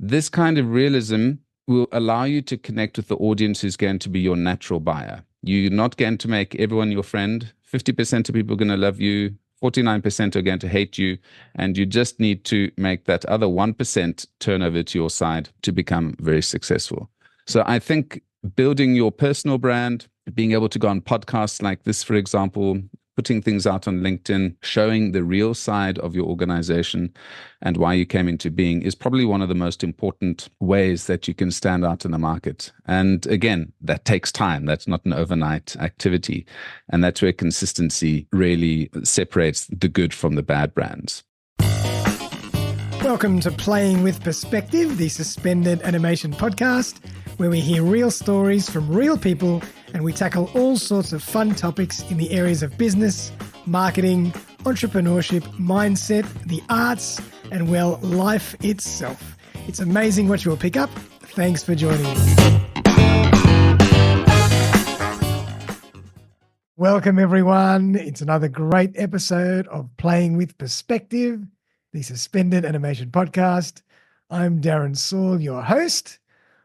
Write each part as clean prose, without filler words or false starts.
This kind of realism will allow you to connect with the audience who's going to be your natural buyer. You're not going to make everyone your friend. 50% of people are going to love you. 49% are going to hate you. And you just need to make that other 1% turn over to your side to become very successful. So I think building your personal brand, being able to go on podcasts like this, for example, putting things out on LinkedIn, showing the real side of your organization and why you came into being is probably one of the most important ways that you can stand out in the market. And again, that takes time. That's not an overnight activity. And that's where consistency really separates the good from the bad brands. Welcome to Playing with Perspective, the suspended animation podcast, where we hear real stories from real people and we tackle all sorts of fun topics in the areas of business, marketing, entrepreneurship, mindset, the arts, and, well, life itself. It's amazing what you'll pick up. Thanks for joining us. Welcome, everyone. It's another great episode of Playing with Perspective, the suspended animation podcast. I'm Darren Saul, your host.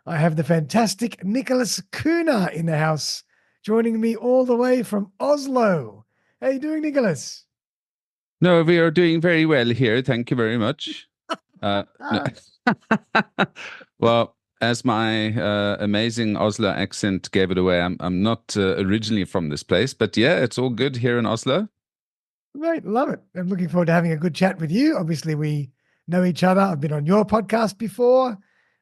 I have the fantastic Nicholas Kuhne in the house, joining me all the way from Oslo. How are you doing, Nicholas? No, we are doing very well here. Thank you very much. No. Well, as my amazing Oslo accent gave it away, I'm not originally from this place, but yeah, it's all good here in Oslo. Right, love it. I'm looking forward to having a good chat with you. Obviously, we know each other. I've been on your podcast before,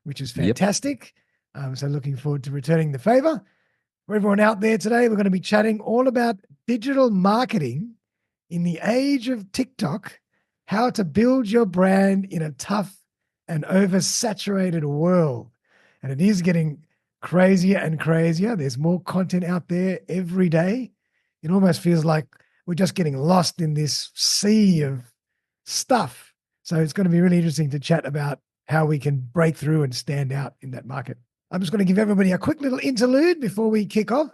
which is fantastic. Yep. So looking forward to returning the favor. For everyone out there today, we're going to be chatting all about digital marketing in the age of TikTok, how to build your brand in a tough and oversaturated world. And it is getting crazier and crazier. There's more content out there every day. It almost feels like we're just getting lost in this sea of stuff. So it's going to be really interesting to chat about how we can break through and stand out in that market. I'm just going to give everybody a quick little interlude before we kick off.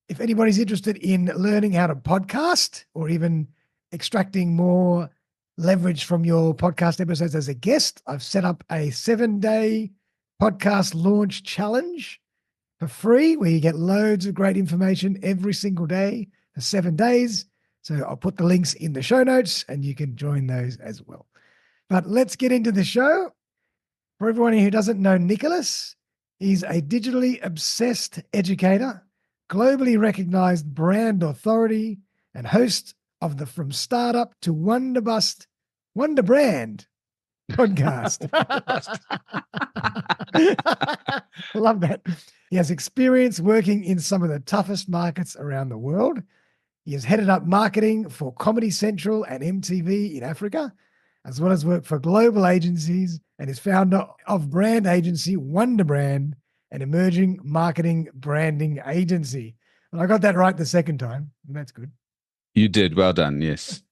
If anybody's interested in learning how to podcast or even extracting more leverage from your podcast episodes as a guest, I've set up a 7-day podcast launch challenge for free where you get loads of great information every single day for 7 days. So I'll put the links in the show notes and you can join those as well. But let's get into the show. For everyone who doesn't know Nicholas, he's a digitally obsessed educator, globally recognized brand authority, and host of the From Startup to Wunderbrand podcast. Love that. He has experience working in some of the toughest markets around the world. He has headed up marketing for Comedy Central and MTV in Africa, as well as worked for global agencies, and is founder of brand agency Wunderbrand, an emerging marketing branding agency. And I got that right the second time, and that's good. You did. Well done. Yes.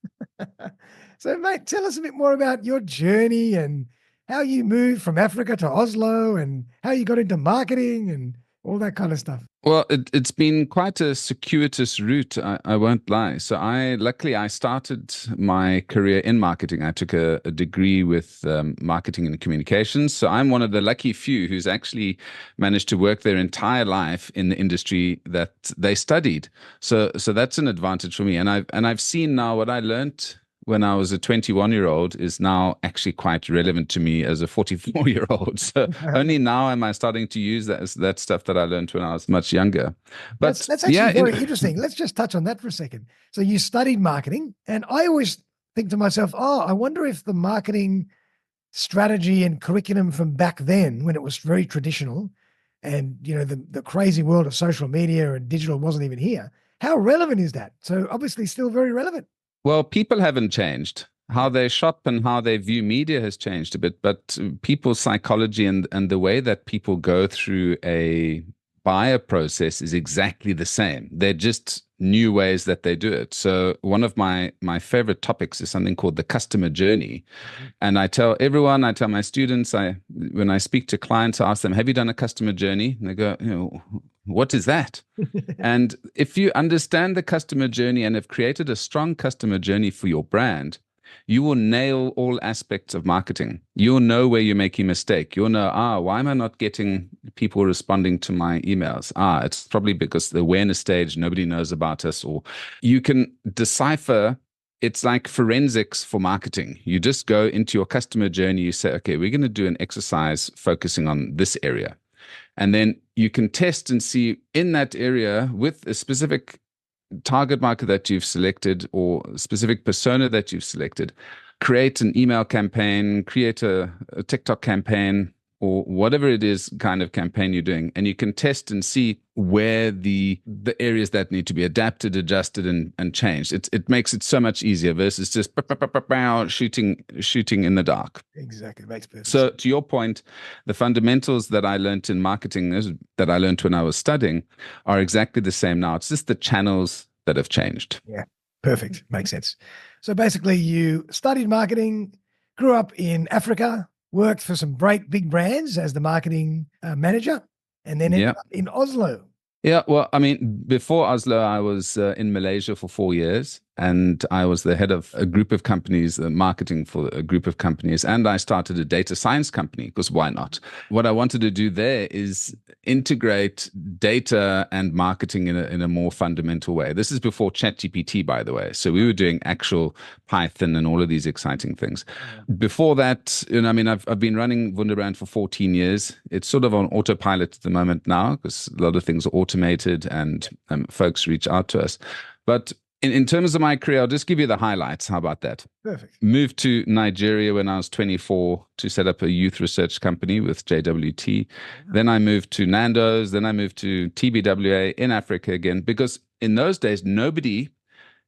So, mate, tell us a bit more about your journey and how you moved from Africa to Oslo and how you got into marketing and all that kind of stuff. Well, it's been quite a circuitous route, I won't lie. So luckily I started my career in marketing. I took a degree with marketing and communications. So I'm one of the lucky few who's actually managed to work their entire life in the industry that they studied. So that's an advantage for me. And I've seen now what I learned when I was a 21-year-old is now actually quite relevant to me as a 44-year-old. So only now am I starting to use that stuff that I learned when I was much younger. But that's actually very interesting. Let's just touch on that for a second. So you studied marketing, and I always think to myself, I wonder if the marketing strategy and curriculum from back then, when it was very traditional and, you know, the crazy world of social media and digital wasn't even here, how relevant is that? So obviously still very relevant. Well, people haven't changed. How they shop and how they view media has changed a bit, but people's psychology and the way that people go through a buyer process is exactly the same. They're just new ways that they do it. So one of my favorite topics is something called the customer journey. And I tell my students, when I speak to clients, I ask them, have you done a customer journey? And they go, what is that? And if you understand the customer journey and have created a strong customer journey for your brand, you will nail all aspects of marketing. You'll know where you're making a mistake. You'll know, why am I not getting people responding to my emails? It's probably because the awareness stage, nobody knows about us. Or you can decipher. It's like forensics for marketing. You just go into your customer journey. You say, okay, we're going to do an exercise focusing on this area. And then you can test and see in that area with a specific target market that you've selected or specific persona that you've selected, create an email campaign, create a TikTok campaign, or whatever it is kind of campaign you're doing. And you can test and see where the areas that need to be adapted, adjusted, and changed. It makes it so much easier versus just shooting in the dark. Exactly. It makes perfect So sense. to your point, the fundamentals that I learned in marketing, that I learned when I was studying, are exactly the same now. It's just the channels that have changed. Yeah, perfect. Makes sense. So basically, you studied marketing, grew up in Africa, worked for some great big brands as the marketing manager, and then ended up in Oslo. Yeah, well, I mean, before Oslo, I was in Malaysia for 4 years, and I was the head of a group of companies, marketing for a group of companies, and I started a data science company, because why not? What I wanted to do there is integrate data and marketing in a more fundamental way. This is before ChatGPT, by the way. So we were doing actual Python and all of these exciting things. Before that, I mean, I've been running Wunderbrand for 14 years. It's sort of on autopilot at the moment now, because a lot of things are automated and folks reach out to us. But in terms of my career, I'll just give you the highlights. How about that? Perfect. Moved to Nigeria when I was 24 to set up a youth research company with JWT. Then I moved to Nando's. Then I moved to TBWA in Africa again, because in those days, nobody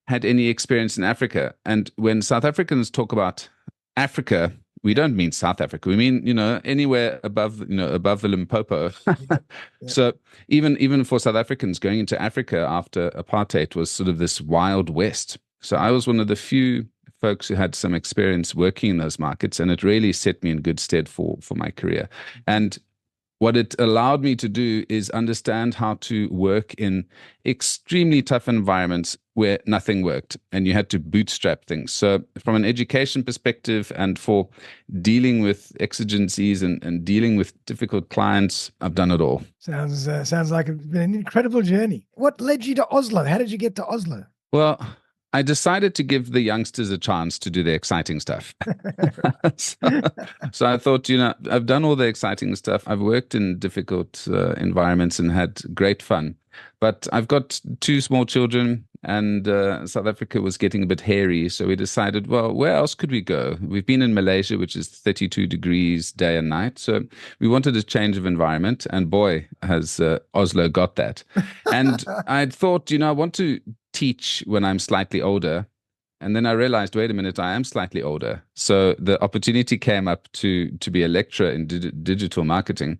had any experience in Africa. And when South Africans talk about Africa, we don't mean South Africa. We mean, anywhere above the Limpopo. So even for South Africans, going into Africa after apartheid was sort of this wild west. So I was one of the few folks who had some experience working in those markets, and it really set me in good stead for my career. And what it allowed me to do is understand how to work in extremely tough environments where nothing worked and you had to bootstrap things. So from an education perspective and for dealing with exigencies and dealing with difficult clients, I've done it all. Sounds like it's been an incredible journey. What led you to Oslo? How did you get to Oslo? Well, I decided to give the youngsters a chance to do the exciting stuff. So I thought, I've done all the exciting stuff. I've worked in difficult environments and had great fun. But I've got 2 small children, and South Africa was getting a bit hairy. So we decided, well, where else could we go? We've been in Malaysia, which is 32 degrees day and night. So we wanted a change of environment. And boy, has Oslo got that. And I'd thought, I want to teach when I'm slightly older. And then I realized, wait a minute, I am slightly older. So the opportunity came up to be a lecturer in digital marketing.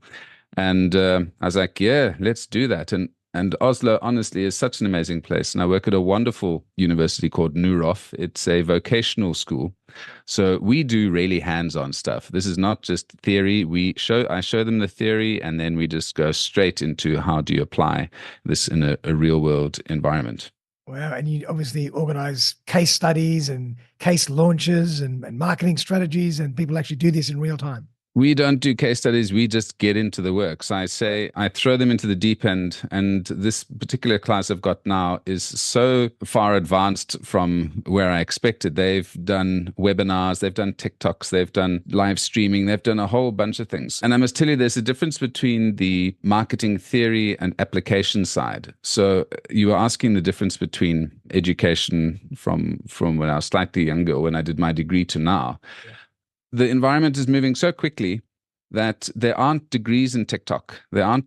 And I was like, yeah, let's do that. And Oslo, honestly, is such an amazing place. And I work at a wonderful university called Nurof. It's a vocational school. So we do really hands-on stuff. This is not just theory. I show them the theory, and then we just go straight into how do you apply this in a real-world environment. Wow. And you obviously organize case studies and case launches and marketing strategies, and people actually do this in real time. We don't do case studies. We just get into the work. So I throw them into the deep end. And this particular class I've got now is so far advanced from where I expected. They've done webinars, they've done TikToks, they've done live streaming, they've done a whole bunch of things. And I must tell you, there's a difference between the marketing theory and application side. So you were asking the difference between education from when I was slightly younger, when I did my degree, to now. Yeah. The environment is moving so quickly that there aren't degrees in TikTok. There were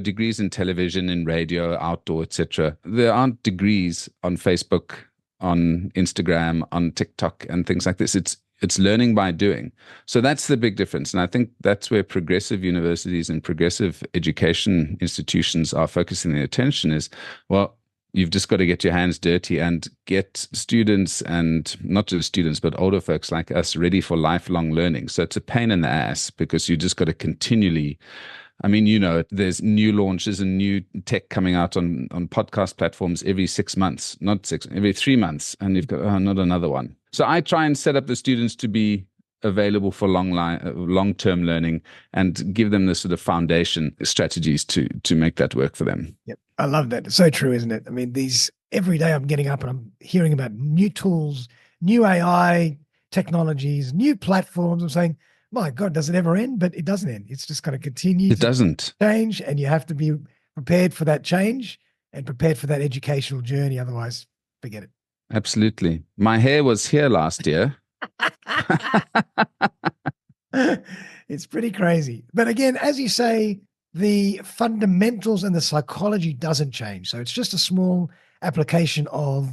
degrees in television, in radio, outdoor, etc. There aren't degrees on Facebook, on Instagram, on TikTok, and things like this. It's learning by doing. So that's the big difference. And I think that's where progressive universities and progressive education institutions are focusing their attention is, well, you've just got to get your hands dirty and get students, and not just students, but older folks like us, ready for lifelong learning. So it's a pain in the ass because you just got to continually, there's new launches and new tech coming out on podcast platforms every 6 months, every 3 months. And you've got, not another one. So I try and set up the students to be available for long-term learning and give them the sort of foundation strategies to make that work for them. Yep. I love that. It's so true, isn't it? I mean, every day I'm getting up and I'm hearing about new tools, new AI technologies, new platforms. I'm saying, my God, does it ever end? But it doesn't end. It's just going to continue It doesn't change, and you have to be prepared for that change and prepared for that educational journey. Otherwise, forget it. Absolutely. My hair was here last year. It's pretty crazy. But again, as you say, the fundamentals and the psychology doesn't change. So it's just a small application of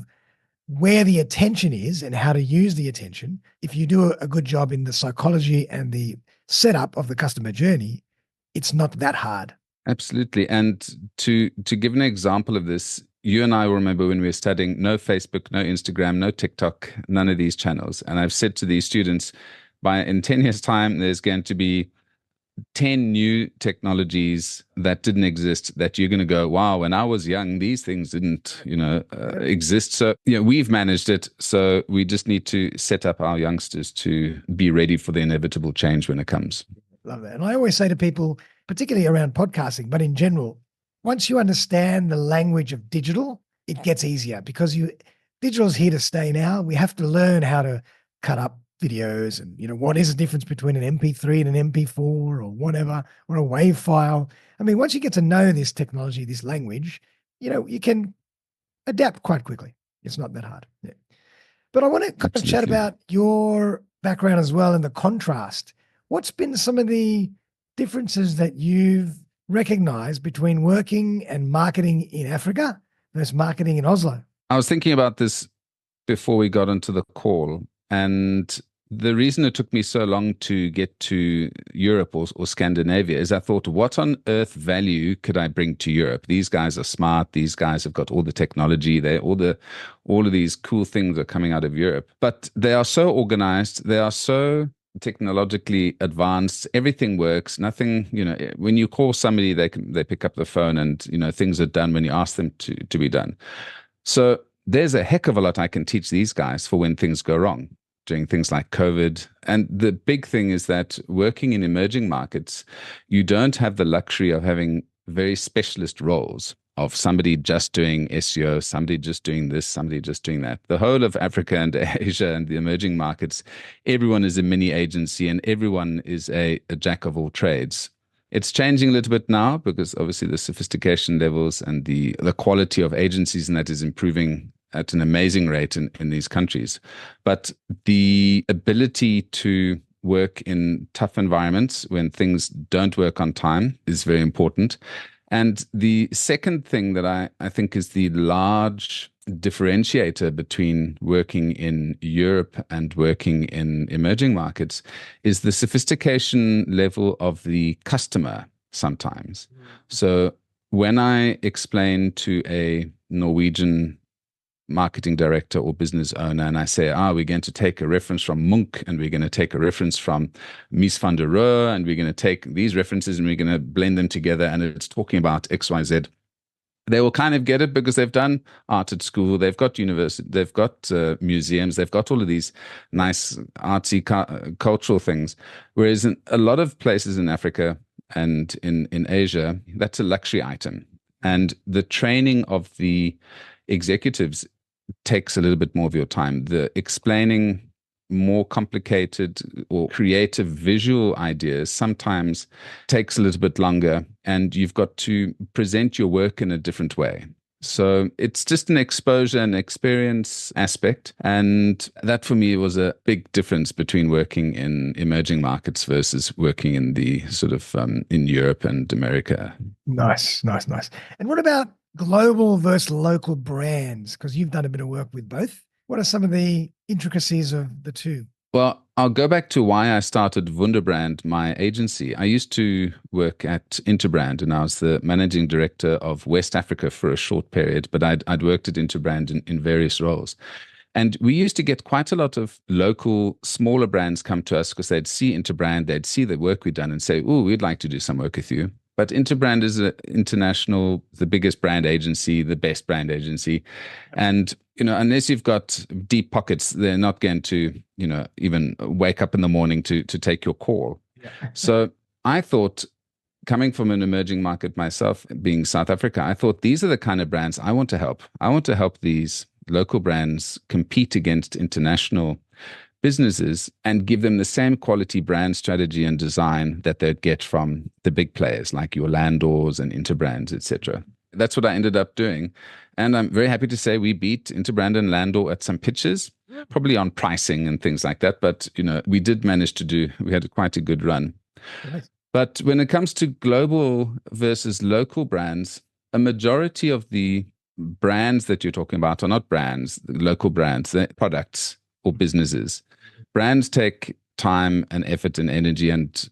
where the attention is and how to use the attention. If you do a good job in the psychology and the setup of the customer journey, it's not that hard. Absolutely. And to give an example of this, you and I remember when we were studying, no Facebook, no Instagram, no TikTok, none of these channels. And I've said to these students, in 10 years' time, there's going to be 10 new technologies that didn't exist that you're going to go, wow, when I was young, these things didn't, exist. So, we've managed it. So we just need to set up our youngsters to be ready for the inevitable change when it comes. Love that. And I always say to people, particularly around podcasting, but in general, once you understand the language of digital, it gets easier because digital is here to stay now. We have to learn how to cut up videos and, what is the difference between an MP3 and an MP4 or whatever, or a WAV file. I mean, once you get to know this technology, this language, you can adapt quite quickly. It's not that hard. Yeah. But I want to kind of chat about your background as well and the contrast. What's been some of the differences that you've recognized between working and marketing in Africa versus marketing in Oslo? I was thinking about this before we got into the call, and the reason it took me so long to get to Europe or Scandinavia is I thought, what on earth value could I bring to Europe? These guys are smart. These guys have got all the technology. All of these cool things are coming out of Europe, but they are so organized. They are so technologically advanced. Everything works. Nothing, when you call somebody, they pick up the phone and, things are done when you ask them to be done. So there's a heck of a lot I can teach these guys for when things go wrong, doing things like COVID. And the big thing is that working in emerging markets, you don't have the luxury of having very specialist roles of somebody just doing SEO, somebody just doing this, somebody just doing that. The whole of Africa and Asia and the emerging markets, everyone is a mini agency and everyone is a jack of all trades. It's changing a little bit now because obviously the sophistication levels and the quality of agencies and that is improving at an amazing rate in these countries. But the ability to work in tough environments when things don't work on time is very important. And the second thing that I think is the large differentiator between working in Europe and working in emerging markets is the sophistication level of the customer sometimes. So when I explain to a Norwegian marketing director or business owner and I say, we're going to take a reference from Munch and we're going to take a reference from Mies van der Rohe and we're going to take these references and we're going to blend them together and it's talking about XYZ. They will kind of get it because they've done art at school, they've got university, they've got museums, they've got all of these nice artsy cultural things. Whereas in a lot of places in Africa and in Asia, that's a luxury item. And the training of the executives takes a little bit more of your time. The explaining more complicated or creative visual ideas sometimes takes a little bit longer, and you've got to present your work in a different way. So it's just an exposure and experience aspect. And that for me was a big difference between working in emerging markets versus working in the sort of in Europe and America. Nice. And what about global versus local brands? Because you've done a bit of work with both. What are some of the intricacies of the two? Well, I'll go back to why I started Wunderbrand, my agency. I used to work at Interbrand and I was the managing director of West Africa for a short period, but I'd worked at Interbrand in various roles. And we used to get quite a lot of local, smaller brands come to us because they'd see Interbrand, they'd see the work we'd done and say, we'd like to do some work with you. But Interbrand is an international, the biggest brand agency, the best brand agency. And, unless you've got deep pockets, they're not going to, even wake up in the morning to take your call. Yeah. So I thought, coming from an emerging market myself, being South Africa, I thought these are the kind of brands I want to help. I want to help these local brands compete against international businesses and give them the same quality brand strategy and design that they'd get from the big players like your Landors and Interbrands, etc. That's what I ended up doing. And I'm very happy to say we beat Interbrand and Landor at some pitches, probably on pricing and things like that. But, we did manage we had quite a good run. Right. But when it comes to global versus local brands, a majority of the brands that you're talking about are not brands, local brands, they're products or businesses. Brands take time and effort and energy and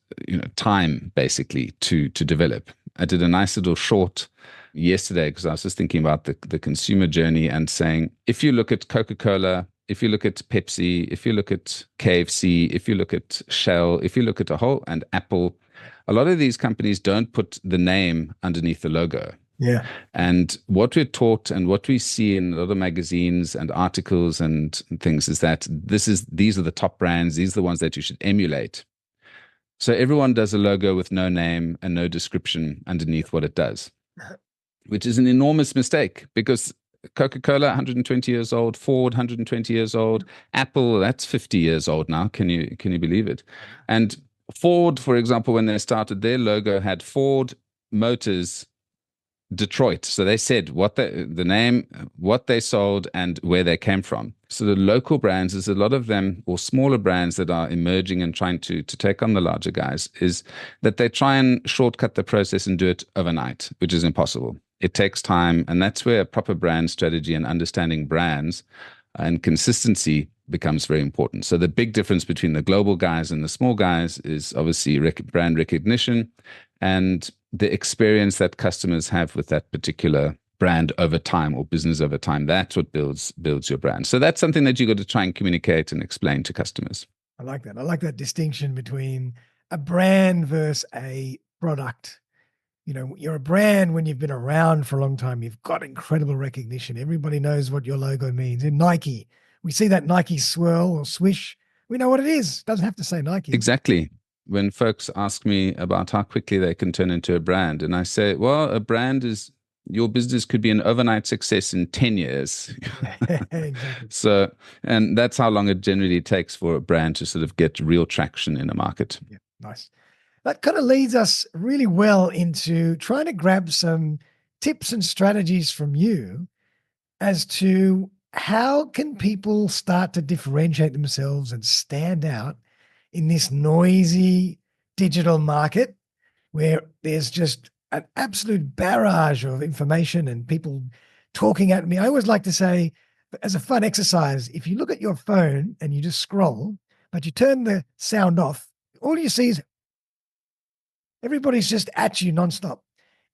time basically to develop. I did a nice little short yesterday because I was just thinking about the consumer journey and saying, if you look at Coca-Cola, if you look at Pepsi, if you look at KFC, if you look at Shell, if you look at and Apple, a lot of these companies don't put the name underneath the logo. Yeah. And what we're taught and what we see in a lot of magazines and articles and things is that these are the top brands, these are the ones that you should emulate. So everyone does a logo with no name and no description underneath what it does, which is an enormous mistake because Coca-Cola, 120 years old, Ford, 120 years old, Apple, that's 50 years old now. Can you believe it? And Ford, for example, when they started, their logo had Ford Motors Detroit. So they said the name, what they sold, and where they came from. So the local brands, there's a lot of them, or smaller brands that are emerging and trying to take on the larger guys, is that they try and shortcut the process and do it overnight, which is impossible. It takes time, and that's where a proper brand strategy and understanding brands and consistency becomes very important. So the big difference between the global guys and the small guys is obviously brand recognition and the experience that customers have with that particular brand over time or business over time. That's what builds your brand. So that's something that you got to try and communicate and explain to customers. I like that. I like that distinction between a brand versus a product. You're a brand when you've been around for a long time. You've got incredible recognition. Everybody knows what your logo means. In Nike, we see that Nike swirl or swish. We know what it is. It doesn't have to say Nike. Exactly. When folks ask me about how quickly they can turn into a brand, and I say, well, a brand is, your business could be an overnight success in 10 years. Exactly. So, and that's how long it generally takes for a brand to sort of get real traction in a market. Yeah, nice. That kind of leads us really well into trying to grab some tips and strategies from you as to how can people start to differentiate themselves and stand out in this noisy digital market where there's just an absolute barrage of information and people talking at me. I always like to say, as a fun exercise, if you look at your phone and you just scroll, but you turn the sound off, all you see is everybody's just at you nonstop.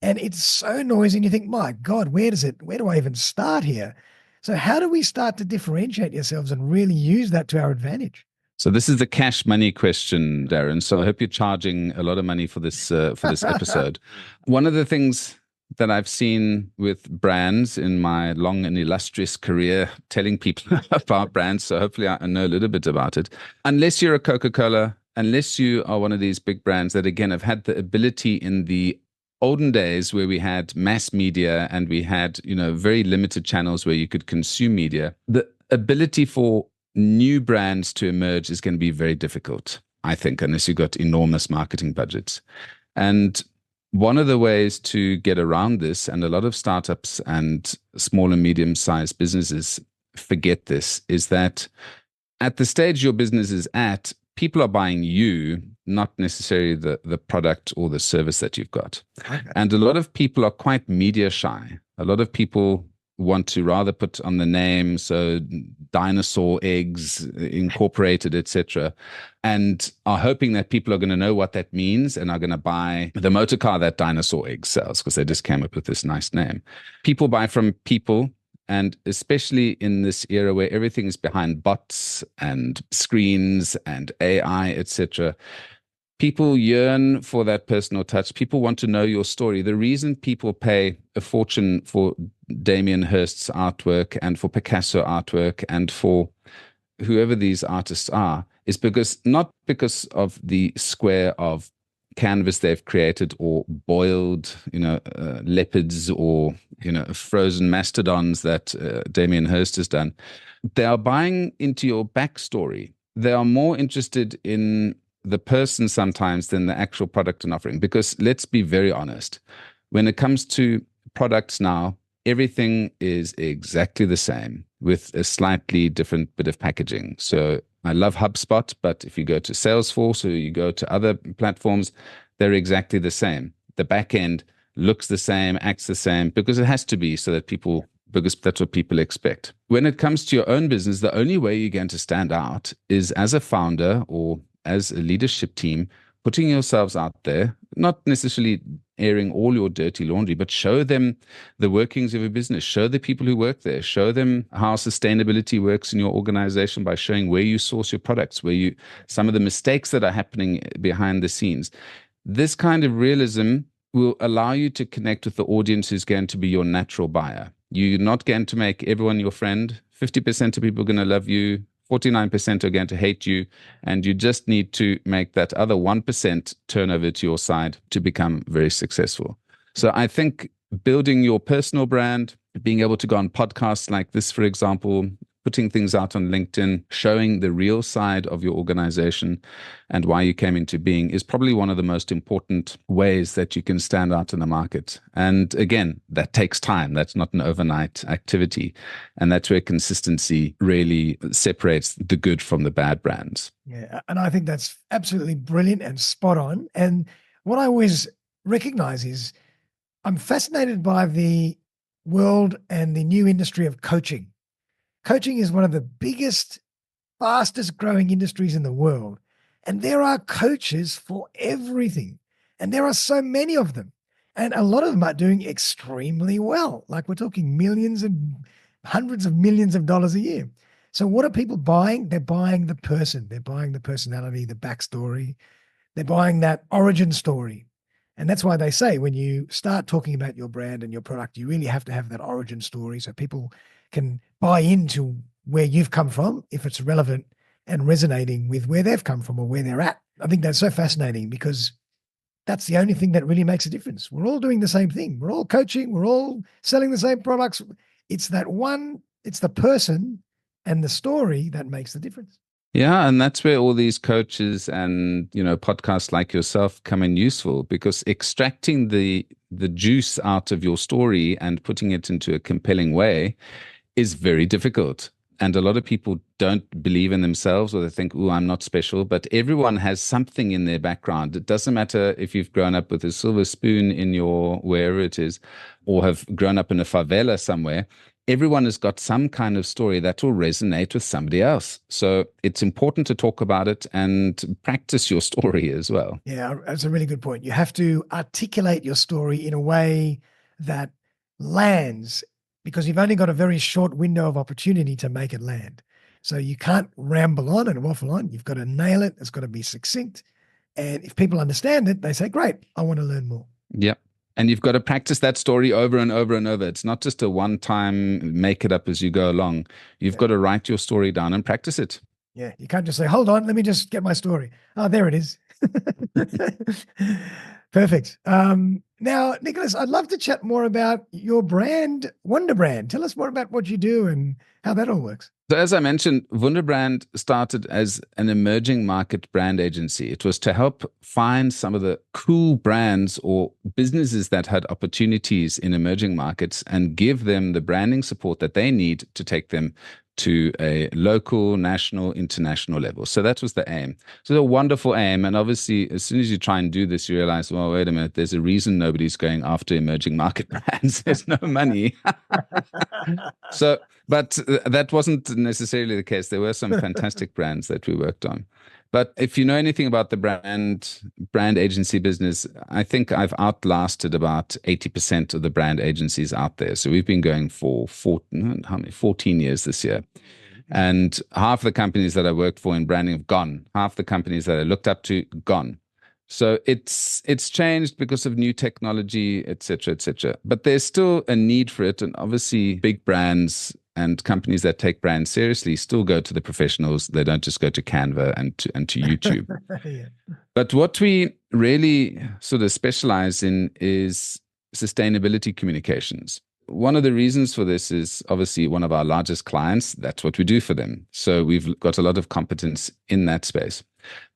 And it's so noisy and you think, my God, where do I even start here? So how do we start to differentiate ourselves and really use that to our advantage? So this is the cash money question, Darren. So I hope you're charging a lot of money for this episode. One of the things that I've seen with brands in my long and illustrious career, telling people about brands, so hopefully I know a little bit about it. Unless you're a Coca-Cola, unless you are one of these big brands that, again, have had the ability in the olden days where we had mass media and we had, very limited channels where you could consume media, the ability for new brands to emerge is going to be very difficult, I think, unless you've got enormous marketing budgets. And one of the ways to get around this, and a lot of startups and small and medium-sized businesses forget this, is that at the stage your business is at, people are buying you, not necessarily the product or the service that you've got. Okay. And a lot of people are quite media shy. A lot of people want to rather put on the name, so dinosaur eggs incorporated, etc., and are hoping that people are going to know what that means and are going to buy the motor car that dinosaur egg sells because they just came up with this nice name. People buy from people, and especially in this era where everything is behind bots and screens and AI, etc., People yearn for that personal touch. People want to know your story. The reason people pay a fortune for Damien Hirst's artwork and for Picasso artwork and for whoever these artists are is not because of the square of canvas they've created or boiled, leopards or, frozen mastodons that Damien Hirst has done. They are buying into your backstory. They are more interested in the person sometimes than the actual product and offering. Because let's be very honest, when it comes to products now, everything is exactly the same with a slightly different bit of packaging. So I love HubSpot, but if you go to Salesforce or you go to other platforms, they're exactly the same. The back end looks the same, acts the same, because it has to be because that's what people expect. When it comes to your own business, the only way you're going to stand out is as a founder or as a leadership team, putting yourselves out there, not necessarily airing all your dirty laundry, but show them the workings of your business, show the people who work there, show them how sustainability works in your organization by showing where you source your products, some of the mistakes that are happening behind the scenes. This kind of realism will allow you to connect with the audience who's going to be your natural buyer. You're not going to make everyone your friend. 50% of people are going to love you. 49% are going to hate you, and you just need to make that other 1% turn over to your side to become very successful. So I think building your personal brand, being able to go on podcasts like this, for example, putting things out on LinkedIn, showing the real side of your organization and why you came into being is probably one of the most important ways that you can stand out in the market. And again, that takes time. That's not an overnight activity. And that's where consistency really separates the good from the bad brands. Yeah. And I think that's absolutely brilliant and spot on. And what I always recognize is I'm fascinated by the world and the new industry of coaching. Coaching is one of the biggest, fastest growing industries in the world. And there are coaches for everything. And there are so many of them. And a lot of them are doing extremely well. Like we're talking millions and hundreds of millions of dollars a year. So what are people buying? They're buying the person. They're buying the personality, the backstory. They're buying that origin story. And that's why they say when you start talking about your brand and your product, you really have to have that origin story so people can buy into where you've come from if it's relevant and resonating with where they've come from or where they're at. I think that's so fascinating because that's the only thing that really makes a difference. We're all doing the same thing. We're all coaching. We're all selling the same products. It's the person and the story that makes the difference. Yeah, and that's where all these coaches and, podcasts like yourself come in useful, because extracting the juice out of your story and putting it into a compelling way is very difficult. And a lot of people don't believe in themselves, or they think, oh, I'm not special. But everyone has something in their background. It doesn't matter if you've grown up with a silver spoon in your wherever it is, or have grown up in a favela somewhere. Everyone has got some kind of story that will resonate with somebody else. So it's important to talk about it and practice your story as well. Yeah, that's a really good point. You have to articulate your story in a way that lands, because you've only got a very short window of opportunity to make it land. So you can't ramble on and waffle on. You've got to nail it. It's got to be succinct. And if people understand it, they say, great, I want to learn more. Yep. And you've got to practice that story over and over and over. It's not just a one-time make it up as you go along. You've got to write your story down and practice it. Yeah, you can't just say, hold on, let me just get my story. Oh, there it is. Perfect. Now, Nicholas, I'd love to chat more about your brand, Wunderbrand. Tell us more about what you do and how that all works. So as I mentioned, Wunderbrand started as an emerging market brand agency. It was to help find some of the cool brands or businesses that had opportunities in emerging markets and give them the branding support that they need to take them to a local, national, international level. So that was the aim. So a wonderful aim. And obviously, as soon as you try and do this, you realize, well, wait a minute, there's a reason nobody's going after emerging market brands. There's no money. But that wasn't necessarily the case. There were some fantastic brands that we worked on. But if you know anything about the brand agency business, I think I've outlasted about 80% of the brand agencies out there. So we've been going for 14 years this year. And half the companies that I worked for in branding have gone. Half the companies that I looked up to, gone. So it's changed because of new technology, et cetera, et cetera. But there's still a need for it. And obviously big brands and companies that take brands seriously still go to the professionals. They don't just go to Canva and to YouTube. Yeah. But what we really sort of specialize in is sustainability communications. One of the reasons for this is obviously one of our largest clients. That's what we do for them. So we've got a lot of competence in that space.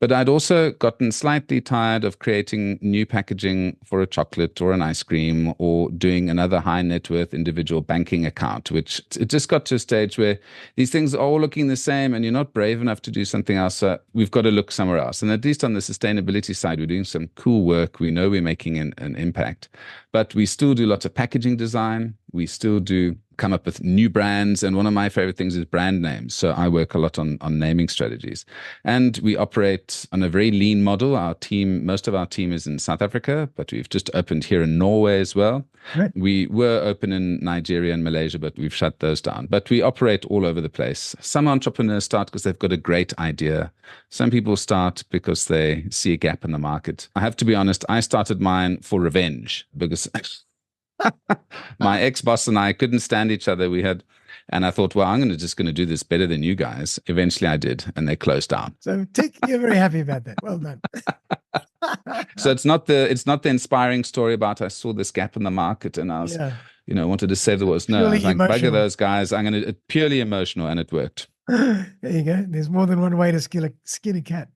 But I'd also gotten slightly tired of creating new packaging for a chocolate or an ice cream or doing another high net worth individual banking account, which it just got to a stage where these things are all looking the same and you're not brave enough to do something else. So we've got to look somewhere else. And at least on the sustainability side, we're doing some cool work. We know we're making an impact, but we still do lots of packaging design. We still do come up with new brands. And one of my favorite things is brand names. So I work a lot on naming strategies. And we operate on a very lean model. Most of our team is in South Africa, but we've just opened here in Norway as well. Right. We were open in Nigeria and Malaysia, but we've shut those down. But we operate all over the place. Some entrepreneurs start because they've got a great idea. Some people start because they see a gap in the market. I have to be honest, I started mine for revenge because my ex-boss and I couldn't stand each other. And I thought, well, I'm just going to do this better than you guys. Eventually I did, and they closed down. So you're very happy about that. Well done. So it's not the inspiring story about I saw this gap in the market and I was, wanted to say there was no. I was like, bugger those guys. I'm going to purely emotional, and it worked. There you go. There's more than one way to skin a cat.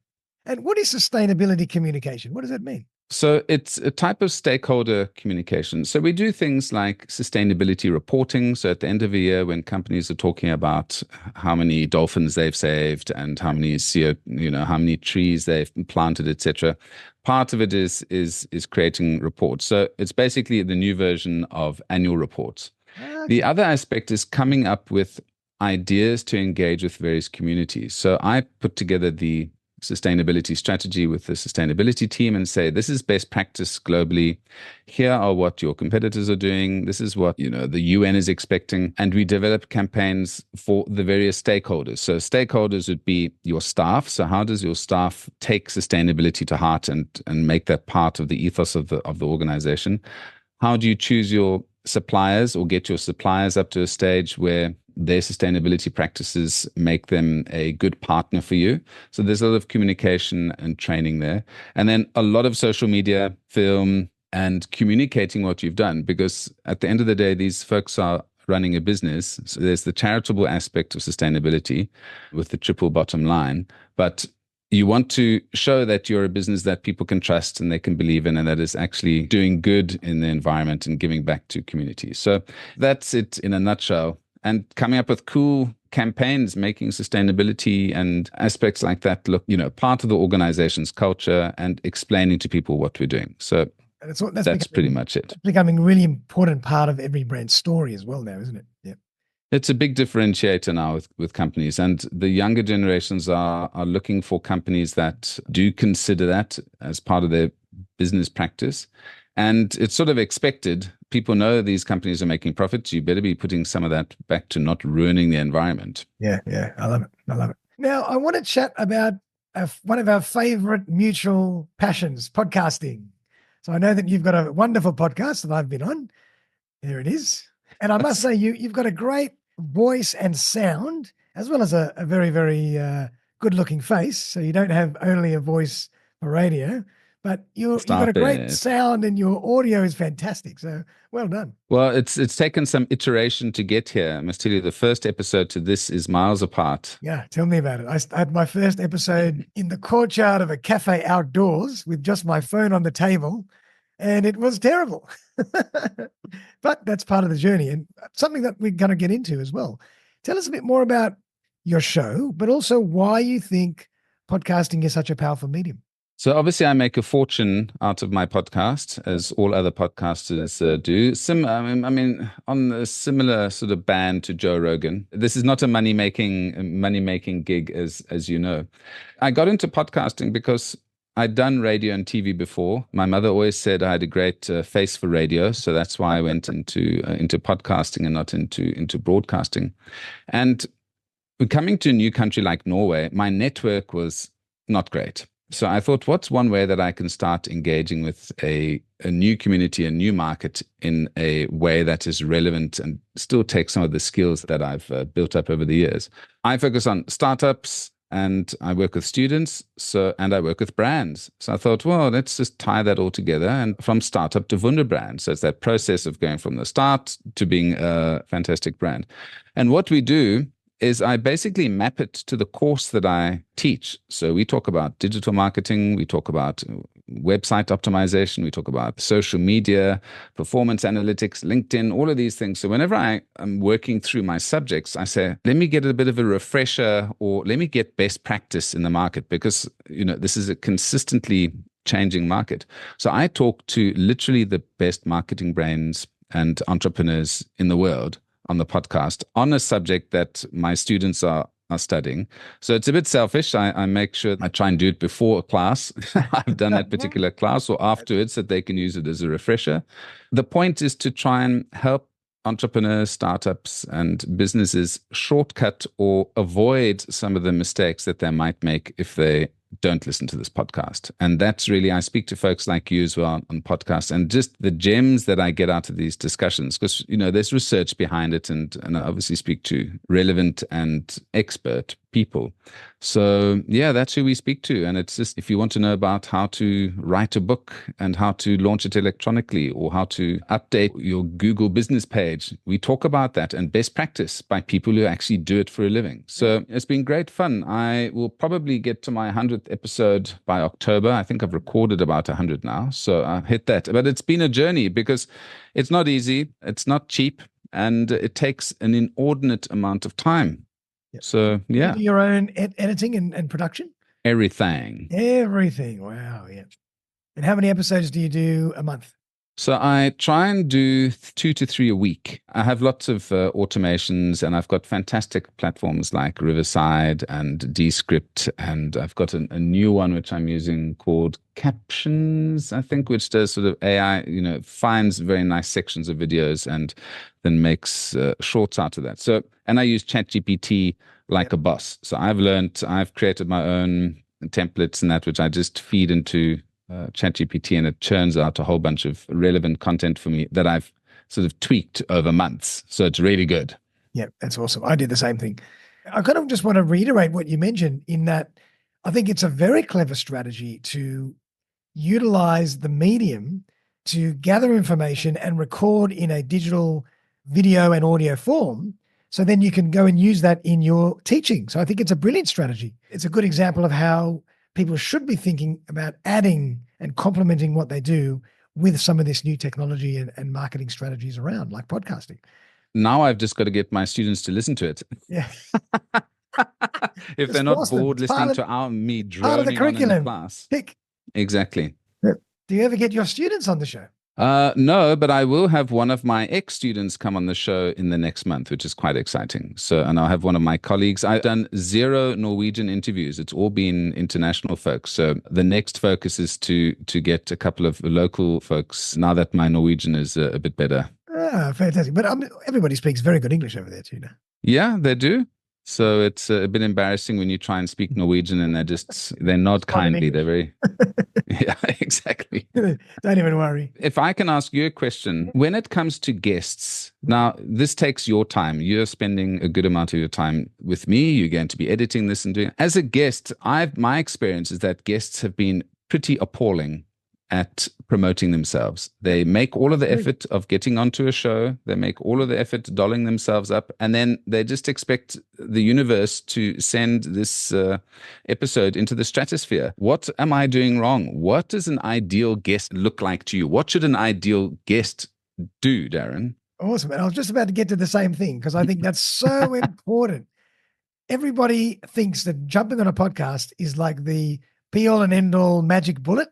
And what is sustainability communication? What does that mean? So it's a type of stakeholder communication. So we do things like sustainability reporting. So at the end of the year, when companies are talking about how many dolphins they've saved and how many how many trees they've planted, etc., part of it is creating reports. So it's basically the new version of annual reports. Okay. The other aspect is coming up with ideas to engage with various communities. So I put together the sustainability strategy with the sustainability team and say, this is best practice globally. Here are what your competitors are doing. This is what, the UN is expecting. And we develop campaigns for the various stakeholders. So stakeholders would be your staff. So how does your staff take sustainability to heart and make that part of the ethos of the organization? How do you choose your suppliers or get your suppliers up to a stage where their sustainability practices make them a good partner for you? So there's a lot of communication and training there. And then a lot of social media, film, and communicating what you've done. Because at the end of the day, these folks are running a business. So there's the charitable aspect of sustainability with the triple bottom line. But you want to show that you're a business that people can trust and they can believe in, and that is actually doing good in the environment and giving back to communities. So that's it in a nutshell. And coming up with cool campaigns, making sustainability and aspects like that look, part of the organization's culture and explaining to people what we're doing. So that's pretty much it. It's becoming a really important part of every brand story as well now, isn't it? Yeah. It's a big differentiator now with companies, and the younger generations are looking for companies that do consider that as part of their business practice. And it's sort of expected. People know these companies are making profits. You better be putting some of that back to not ruining the environment. Yeah. I love it. Now, I want to chat about one of our favorite mutual passions, podcasting. So I know that you've got a wonderful podcast that I've been on. There it is. And I must say, you've got a great voice and sound, as well as a very, very good-looking face. So you don't have only a voice for radio, but you've got a great sound, and your audio is fantastic. So well done. Well, it's taken some iteration to get here. I must tell you, the first episode to this is miles apart. Yeah, tell me about it. I had my first episode in the courtyard of a cafe outdoors with just my phone on the table, and it was terrible. But that's part of the journey, and something that we're going to get into as well. Tell us a bit more about your show, but also why you think podcasting is such a powerful medium. So obviously I make a fortune out of my podcast, as all other podcasters do. On a similar sort of band to Joe Rogan. This is not a money-making gig, as you know. I got into podcasting because I'd done radio and TV before. My mother always said I had a great face for radio, so that's why I went into podcasting and not into broadcasting. And coming to a new country like Norway, my network was not great. So I thought, what's one way that I can start engaging with a new community, a new market in a way that is relevant and still take some of the skills that I've built up over the years? I focus on startups and I work with students, and I work with brands. So I thought, well, let's just tie that all together, and from startup to Wunderbrand. So it's that process of going from the start to being a fantastic brand. And what we do is I basically map it to the course that I teach. So we talk about digital marketing, we talk about website optimization, we talk about social media, performance analytics, LinkedIn, all of these things. So whenever I am working through my subjects, I say, let me get a bit of a refresher, or let me get best practice in the market, because this is a consistently changing market. So I talk to literally the best marketing brains and entrepreneurs in the world on the podcast on a subject that my students are studying. So it's a bit selfish. I make sure I try and do it before a class. I've done that particular class, or afterwards, that they can use it as a refresher. The point is to try and help entrepreneurs, startups, and businesses shortcut or avoid some of the mistakes that they might make if they don't listen to this podcast. And that's really, I speak to folks like you as well on podcasts, and just the gems that I get out of these discussions, because there's research behind it, and I obviously speak to relevant and expert people. So yeah, that's who we speak to. And it's just, if you want to know about how to write a book and how to launch it electronically, or how to update your Google business page, we talk about that, and best practice by people who actually do it for a living. So it's been great fun. I will probably get to my 100th episode by October. I think I've recorded about 100 now. So I hit that. But it's been a journey, because it's not easy. It's not cheap. And it takes an inordinate amount of time. Yep. So, yeah. You do your own editing and production? Everything. Wow. Yeah. And how many episodes do you do a month? So I try and do 2 to 3 a week. I have lots of automations, and I've got fantastic platforms like Riverside and Descript, and I've got a new one which I'm using called Captions, I think, which does sort of AI, finds very nice sections of videos and then makes shorts out of that. So, and I use ChatGPT like a boss. So I've created my own templates and that, which I just feed into ChatGPT, and it churns out a whole bunch of relevant content for me that I've sort of tweaked over months. So it's really good. Yeah, that's awesome. I did the same thing. I kind of just want to reiterate what you mentioned, in that I think it's a very clever strategy to utilize the medium to gather information and record in a digital video and audio form. So then you can go and use that in your teaching. So I think it's a brilliant strategy. It's a good example of how people should be thinking about adding and complementing what they do with some of this new technology and marketing strategies around, like podcasting. Now I've just got to get my students to listen to it. Yeah. If they're not bored listening to me droning on in the class. Exactly. Do you ever get your students on the show? No, but I will have one of my ex-students come on the show in the next month, which is quite exciting. So, and I'll have one of my colleagues. I've done 0 Norwegian interviews. It's all been international folks. So the next focus is to get a couple of local folks, now that my Norwegian is a bit better. Ah, fantastic. But everybody speaks very good English over there too now. Yeah, they do. So it's a bit embarrassing when you try and speak Norwegian and they're not kindly. They're very, yeah, exactly. Don't even worry. If I can ask you a question, when it comes to guests, now this takes your time. You're spending a good amount of your time with me. You're going to be editing this and doing. As a guest, my experience is that guests have been pretty appalling at promoting themselves. They make all of the effort of getting onto a show. They make all of the effort dolling themselves up, and then they just expect the universe to send this episode into the stratosphere. What am I doing wrong? What does an ideal guest look like to you? What should an ideal guest do, Darren? Awesome. And I was just about to get to the same thing, because I think that's so important. Everybody thinks that jumping on a podcast is like the be all and end all magic bullet.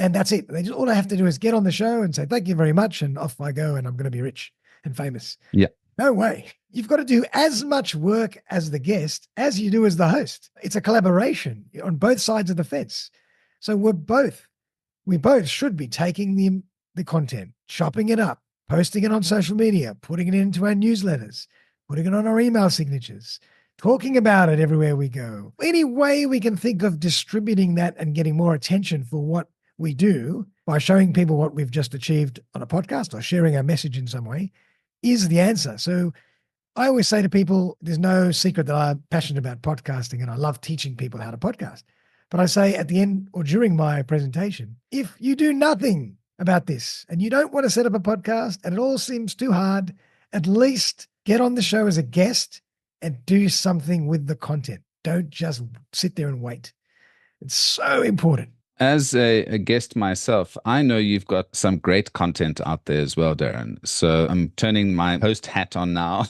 And that's it. All they have to do is get on the show and say, thank you very much. And off I go, and I'm going to be rich and famous. Yeah. No way. You've got to do as much work as the guest as you do as the host. It's a collaboration on both sides of the fence. So we both should be taking the content, chopping it up, posting it on social media, putting it into our newsletters, putting it on our email signatures, talking about it everywhere we go. Any way we can think of distributing that and getting more attention for what we do by showing people what we've just achieved on a podcast or sharing our message in some way is the answer. So I always say to people, there's no secret that I'm passionate about podcasting and I love teaching people how to podcast. But I say at the end or during my presentation, if you do nothing about this and you don't want to set up a podcast and it all seems too hard, at least get on the show as a guest and do something with the content. Don't just sit there and wait. It's so important. As a guest myself, I know you've got some great content out there as well, Darren. So I'm turning my host hat on now.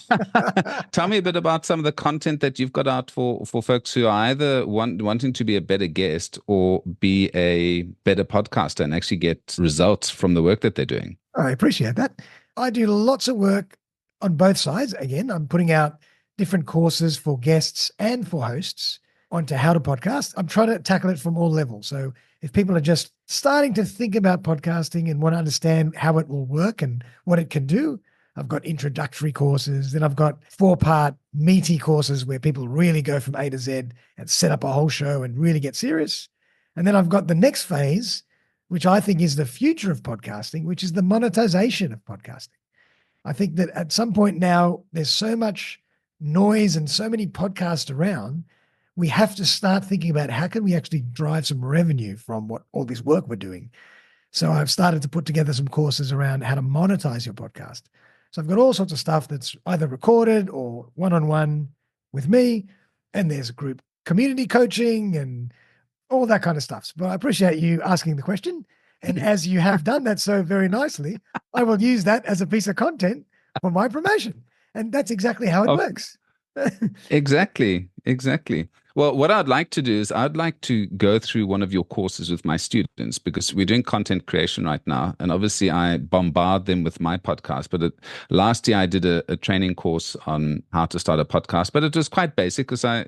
Tell me a bit about some of the content that you've got out for folks who are either wanting to be a better guest or be a better podcaster and actually get results from the work that they're doing. I appreciate that. I do lots of work on both sides. Again, I'm putting out different courses for guests and for hosts onto how to podcast. I'm trying to tackle it from all levels. So if people are just starting to think about podcasting and want to understand how it will work and what it can do, I've got introductory courses. Then I've got 4-part meaty courses where people really go from A to Z and set up a whole show and really get serious. And then I've got the next phase, which I think is the future of podcasting, which is the monetization of podcasting. I think that at some point now, there's so much noise and so many podcasts around, we have to start thinking about how can we actually drive some revenue from what all this work we're doing. So I've started to put together some courses around how to monetize your podcast. So I've got all sorts of stuff that's either recorded or one-on-one with me. And there's group community coaching and all that kind of stuff. But I appreciate you asking the question. And as you have done that so very nicely, I will use that as a piece of content for my promotion. And that's exactly how it works. Exactly. Well, what I'd like to do is I'd like to go through one of your courses with my students because we're doing content creation right now. And obviously I bombard them with my podcast. But last year I did a training course on how to start a podcast, but it was quite basic because I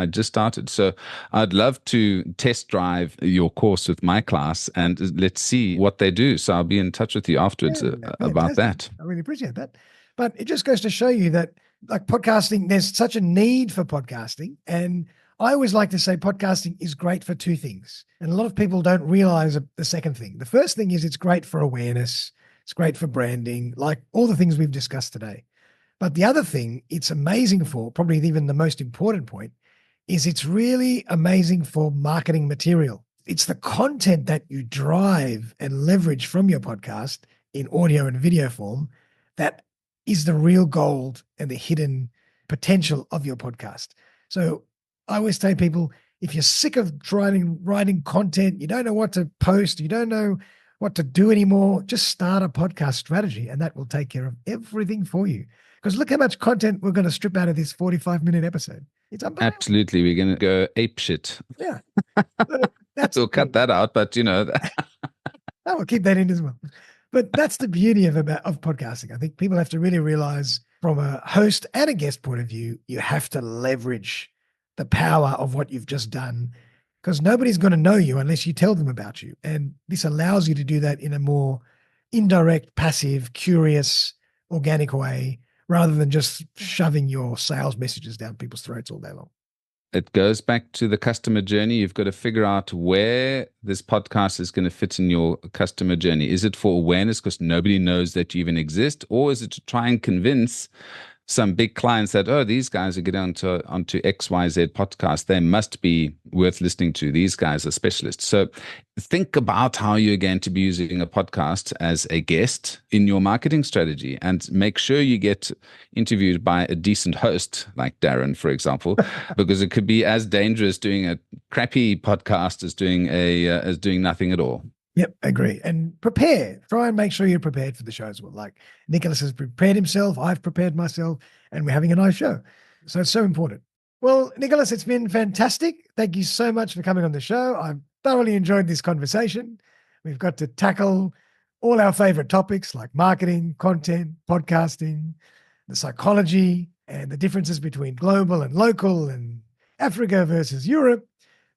just started. So I'd love to test drive your course with my class and let's see what they do. So I'll be in touch with you afterwards about that. I really appreciate that. But it just goes to show you that like podcasting, there's such a need for podcasting. And I always like to say podcasting is great for two things. And a lot of people don't realize the second thing. The first thing is it's great for awareness. It's great for branding, like all the things we've discussed today. But the other thing it's amazing for, probably even the most important point, is it's really amazing for marketing material. It's the content that you drive and leverage from your podcast in audio and video form that is the real gold and the hidden potential of your podcast. So I always tell people, if you're sick of writing content, you don't know what to post, you don't know what to do anymore, just start a podcast strategy and that will take care of everything for you. Because look how much content we're going to strip out of this 45-minute episode. It's unbelievable. Absolutely. We're going to go ape shit. Yeah. So we'll cut that out, but I will keep that in as well. But that's the beauty of podcasting. I think people have to really realize from a host and a guest point of view, you have to leverage the power of what you've just done because nobody's going to know you unless you tell them about you. And this allows you to do that in a more indirect, passive, curious, organic way rather than just shoving your sales messages down people's throats all day long. It goes back to the customer journey. You've got to figure out where this podcast is going to fit in your customer journey. Is it for awareness because nobody knows that you even exist? Or is it to try and convince some big clients that, oh, these guys are getting onto XYZ podcast. They must be worth listening to. These guys are specialists. So think about how you're going to be using a podcast as a guest in your marketing strategy and make sure you get interviewed by a decent host like Darren, for example, because it could be as dangerous doing a crappy podcast as doing nothing at all. Yep, agree. And prepare. Try and make sure you're prepared for the show as well. Like Nicholas has prepared himself, I've prepared myself, and we're having a nice show. So it's so important. Well, Nicholas, it's been fantastic. Thank you so much for coming on the show. I've thoroughly enjoyed this conversation. We've got to tackle all our favorite topics like marketing, content, podcasting, the psychology, and the differences between global and local and Africa versus Europe.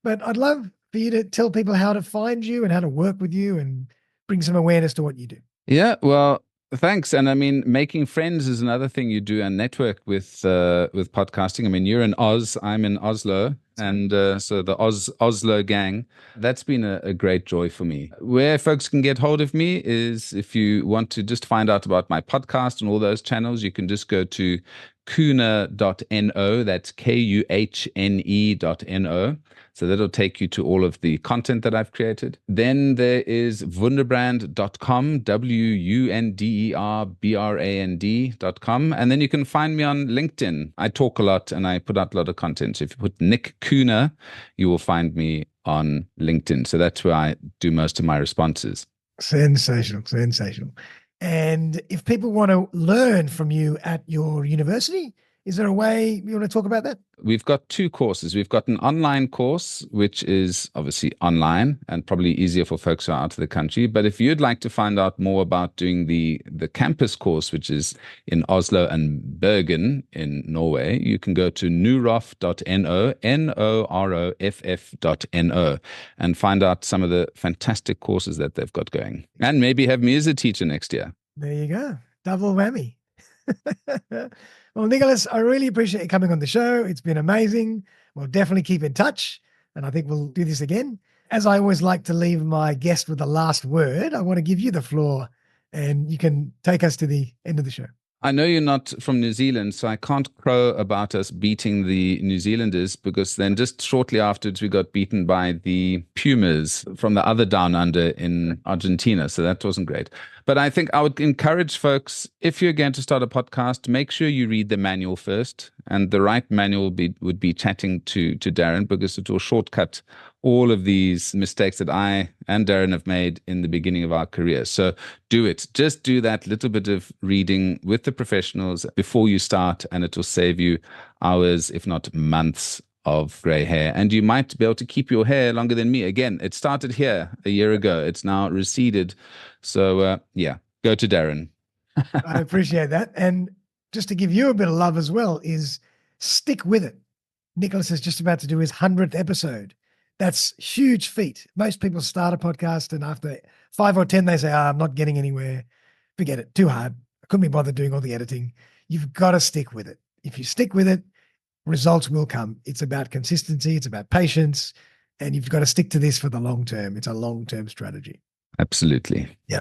But I'd love for you to tell people how to find you and how to work with you and bring some awareness to what you do. Yeah, well, Thanks. And I mean, making friends is another thing you do and network with podcasting. I mean, you're in Oz, I'm in Oslo. And so the Oslo gang, that's been a great joy for me. Where folks can get hold of me is if you want to just find out about my podcast and all those channels, you can just go to kuhne.no. That's KUHNE.no. So that'll take you to all of the content that I've created. Then there is wunderbrand.com, WUNDERBRAND.com. And then you can find me on LinkedIn. I talk a lot and I put out a lot of content. So if you put Nick Kuhne, you will find me on LinkedIn. So that's where I do most of my responses. Sensational. And if people want to learn from you at your university, is there a way you want to talk about that? We've got 2 courses. We've got an online course, which is obviously online and probably easier for folks who are out of the country. But if you'd like to find out more about doing the campus course, which is in Oslo and Bergen in Norway, you can go to noroff.no, NOROFF.no, and find out some of the fantastic courses that they've got going. And maybe have me as a teacher next year. There you go. Double whammy. Well, Nicholas, I really appreciate you coming on the show. It's been amazing. We'll definitely keep in touch, and I think we'll do this again. As I always like to leave my guest with the last word, I want to give you the floor, and you can take us to the end of the show. I know you're not from New Zealand, so I can't crow about us beating the New Zealanders, because then just shortly afterwards we got beaten by the Pumas from the other down under in Argentina. So that wasn't great. But I think I would encourage folks, if you're going to start a podcast, make sure you read the manual first. And the right manual would be chatting to Darren, because it will shortcut all of these mistakes that I and Darren have made in the beginning of our career. So do it. Just do that little bit of reading with the professionals before you start, and it will save you hours, if not months, of gray hair. And you might be able to keep your hair longer than me. Again, it started here a year ago. It's now receded. So go to Darren. I appreciate that. And just to give you a bit of love as well is stick with it. Nicholas is just about to do his 100th episode. That's huge feat. Most people start a podcast and after 5 or 10, they say, I'm not getting anywhere. Forget it. Too hard. I couldn't be bothered doing all the editing. You've got to stick with it. If you stick with it, results will come. It's about consistency. It's about patience. And you've got to stick to this for the long term. It's a long-term strategy. Absolutely. Yeah.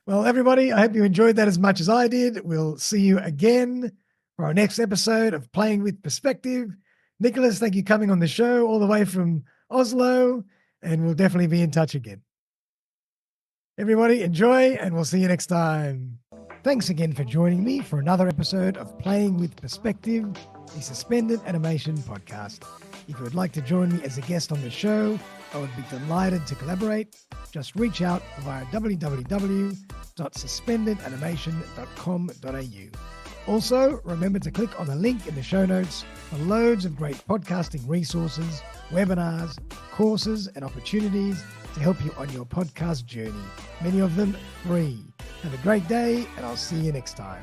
Well, everybody, I hope you enjoyed that as much as I did. We'll see you again for our next episode of Playing with Perspective. Nicholas, thank you for coming on the show all the way from Oslo, and we'll definitely be in touch again. Everybody, enjoy, and we'll see you next time. Thanks again for joining me for another episode of Playing with Perspective, the Suspended Animation podcast. If you would like to join me as a guest on the show, I would be delighted to collaborate. Just reach out via www.suspendedanimation.com.au. Also, remember to click on the link in the show notes for loads of great podcasting resources, webinars, courses, and opportunities to help you on your podcast journey. Many of them free. Have a great day, and I'll see you next time.